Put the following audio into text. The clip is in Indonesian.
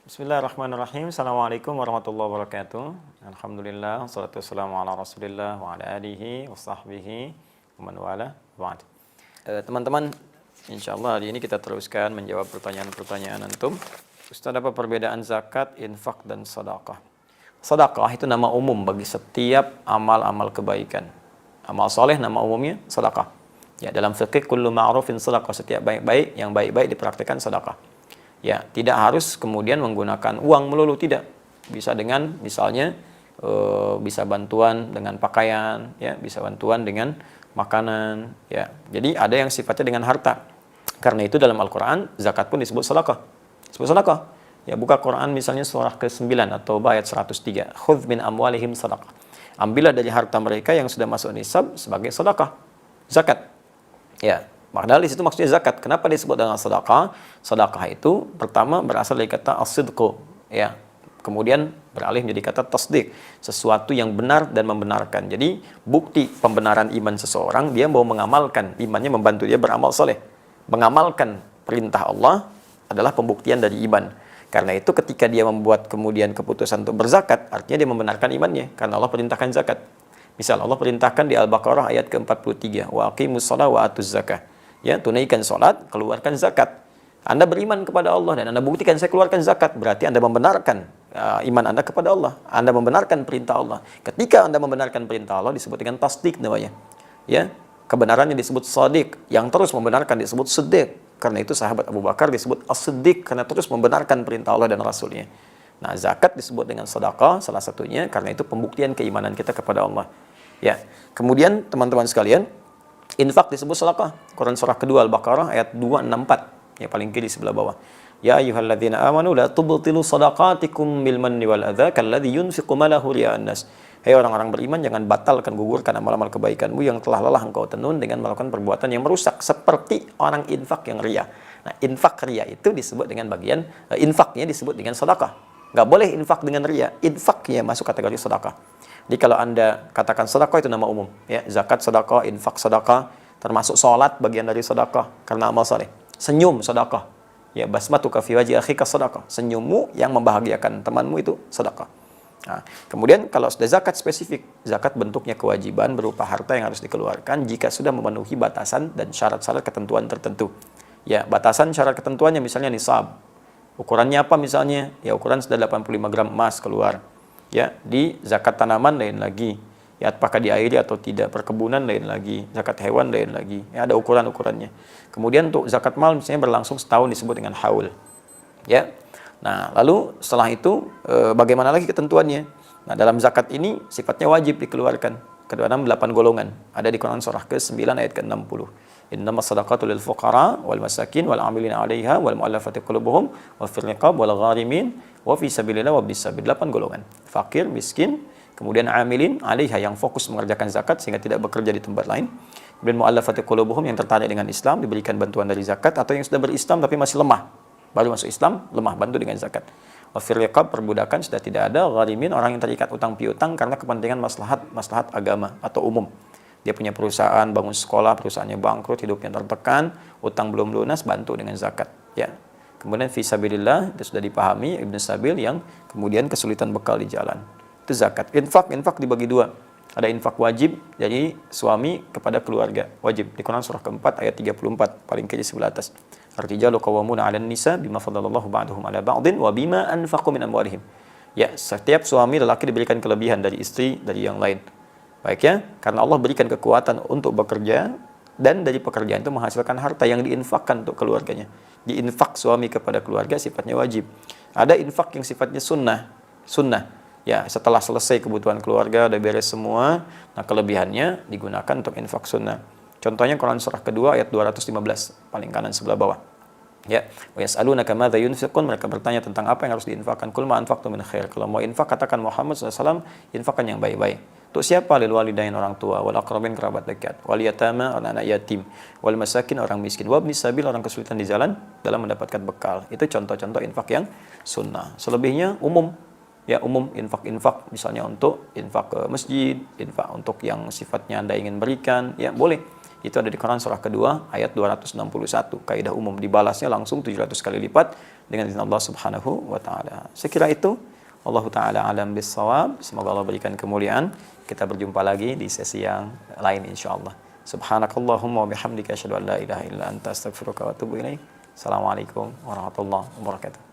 Bismillahirrahmanirrahim. Assalamualaikum warahmatullahi wabarakatuh. Alhamdulillah, wassalatu wassalamu ala rasulillah wa ala alihi wa sahbihi wa man wala ba'd. Teman-teman, insyaallah hari ini kita teruskan menjawab pertanyaan-pertanyaan antum. Ustaz, apa perbedaan zakat, infak, dan sedekah? Sedekah itu nama umum bagi setiap amal-amal kebaikan. Amal soleh nama umumnya sedekah. Ya, dalam fikih kullu ma'rufin sedekah, setiap baik-baik yang baik-baik dipraktikkan sedekah. Ya, tidak harus kemudian menggunakan uang melulu, tidak. Bisa dengan misalnya bisa bantuan dengan pakaian, ya, bisa bantuan dengan makanan, ya. Jadi ada yang sifatnya dengan harta. Karena itu dalam Al-Qur'an zakat pun disebut sedekah. Disebut sedekah. Ya, buka Quran misalnya surah ke-9 atau ayat 103. Khudz min amwalihim sedekah. Ambillah dari harta mereka yang sudah masuk nisab sebagai sedekah. Zakat. Ya. Padahal di situ maksudnya zakat. Kenapa disebut dengan sedekah? Sedekah itu pertama berasal dari kata as-sidqu, ya. Kemudian beralih menjadi kata tasdik, sesuatu yang benar dan membenarkan. Jadi bukti pembenaran iman seseorang, dia mau mengamalkan imannya, membantu dia beramal soleh. Mengamalkan perintah Allah adalah pembuktian dari iman. Karena itu ketika dia membuat kemudian keputusan untuk berzakat, artinya dia membenarkan imannya, karena Allah perintahkan zakat. Misal Allah perintahkan di Al-Baqarah ayat ke-43, wa aqimus shalah wa atuz zakah. Ya, tunaikan salat, keluarkan zakat. Anda beriman kepada Allah dan Anda buktikan saya keluarkan zakat, berarti Anda membenarkan iman Anda kepada Allah. Anda membenarkan perintah Allah. Ketika Anda membenarkan perintah Allah disebut dengan tasdik namanya. Ya, kebenarannya disebut shadiq, yang terus membenarkan disebut siddiq. Karena itu sahabat Abu Bakar disebut as-siddiq karena terus membenarkan perintah Allah dan Rasulnya. Nah, zakat disebut dengan sedekah salah satunya karena itu pembuktian keimanan kita kepada Allah. Ya. Kemudian teman-teman sekalian, infak disebut sedekah. Quran surah kedua Al-Baqarah ayat 264, ya paling kiri sebelah bawah. Ya ayyuhalladzina amanu la tubtilu shadaqatikum bil manni wal adza kalladzi yunfiqu malahu riya'an nas. Hai orang-orang beriman, jangan batalkan, gugurkan amal-amal kebaikanmu yang telah lelah engkau tenun dengan melakukan perbuatan yang merusak seperti orang infak yang riya. Nah, infak riya itu disebut dengan bagian infaknya disebut dengan sedekah. Enggak boleh infak dengan riya. Infaknya masuk kategori sedekah. Jadi kalau Anda katakan sedekah itu nama umum, ya, zakat sedekah, infak sedekah, termasuk salat bagian dari sedekah karena amal saleh. Senyum sedekah. Ya, basmatuka fi wajhi akhika sedekah. Senyummu yang membahagiakan temanmu itu sedekah. Nah, kemudian kalau sudah zakat spesifik, zakat bentuknya kewajiban berupa harta yang harus dikeluarkan jika sudah memenuhi batasan dan syarat-syarat ketentuan tertentu. Ya, batasan syarat ketentuannya misalnya nisab. Ukurannya apa misalnya? Ya, ukuran sudah 85 gram emas keluar. Ya, di zakat tanaman lain lagi. Ya, apakah diairi atau tidak, perkebunan lain lagi, zakat hewan lain lagi. Ya, ada ukuran-ukurannya. Kemudian untuk zakat mal misalnya berlangsung setahun disebut dengan haul. Ya. Nah, lalu setelah itu bagaimana lagi ketentuannya? Nah, dalam zakat ini sifatnya wajib dikeluarkan. Kedua 8 golongan. Ada di Quran surah ke-9 ayat ke-60. Innamas shadaqatu lil fuqara wal masakin wal 'amilina 'alaiha wal mu'allafati qulubuhum wa fir riqab wal gharimin wa fi sabilillah wa bis sabil. 8 golongan. Fakir, miskin, kemudian 'amilin 'alaiha yang fokus mengerjakan zakat sehingga tidak bekerja di tempat lain. Kemudian mu'allafati qulubuhum yang tertarik dengan Islam diberikan bantuan dari zakat, atau yang sudah berislam tapi masih lemah. Baru masuk Islam, lemah, bantu dengan zakat. Wa fir riqab, perbudakan sudah tidak ada, gharimin orang yang terikat utang piutang karena kepentingan maslahat agama atau umum. Dia punya perusahaan, bangun sekolah, perusahaannya bangkrut, hidupnya tertekan, utang belum lunas, bantu dengan zakat. Ya. Kemudian fi sabilillah, itu sudah dipahami, Ibnu Sabil yang kemudian kesulitan bekal di jalan. Itu zakat. Infak dibagi dua. Ada infak wajib dari suami kepada keluarga. Wajib. Di Quran surah keempat ayat 34, paling kiri sebelah atas. Ar-rijalu qawwamuna 'alan nisa bima faddalallahu ba'dahum 'ala ba'din wa bima anfaqu min amwalihim. Ya, setiap suami lelaki diberikan kelebihan dari istri dari yang lain. Baik ya, karena Allah berikan kekuatan untuk bekerja dan dari pekerjaan itu menghasilkan harta yang diinfakkan untuk keluarganya. Diinfak suami kepada keluarga sifatnya wajib. Ada infak yang sifatnya sunnah. Ya, setelah selesai kebutuhan keluarga, udah beres semua, nah kelebihannya digunakan untuk infak sunnah. Contohnya Quran surah kedua ayat 215, paling kanan sebelah bawah. Ya, wa yas'alunaka madza yunfiqun, mereka bertanya tentang apa yang harus diinfakkan. Qul ma anfaqtum min khair. Kalau mau infak katakan Muhammad SAW, infakkan yang baik-baik. Untuk siapa? Lil walidain, orang tua, wal aqrabin, kerabat dekat, wal yatama, anak-anak yatim, wal masakin, orang miskin, wa ibnis sabil, orang kesulitan di jalan dalam mendapatkan bekal. Itu contoh-contoh infak yang sunnah. Selebihnya umum. Ya, umum infak-infak misalnya untuk infak ke masjid, infak untuk yang sifatnya Anda ingin berikan, ya boleh. Itu ada di Quran surah kedua ayat 261. Kaidah umum, dibalasnya langsung 700 kali lipat dengan izin Allah Subhanahu wa taala. Sekira itu, Allah taala alam bissawab. Semoga Allah berikan kemuliaan. Kita berjumpa lagi di sesi yang lain insyaallah. Subhanakallahumma wa bihamdika asyhadu an la ilaha illa anta astaghfiruka wa atubu ilaik. Assalamualaikum warahmatullahi wabarakatuh.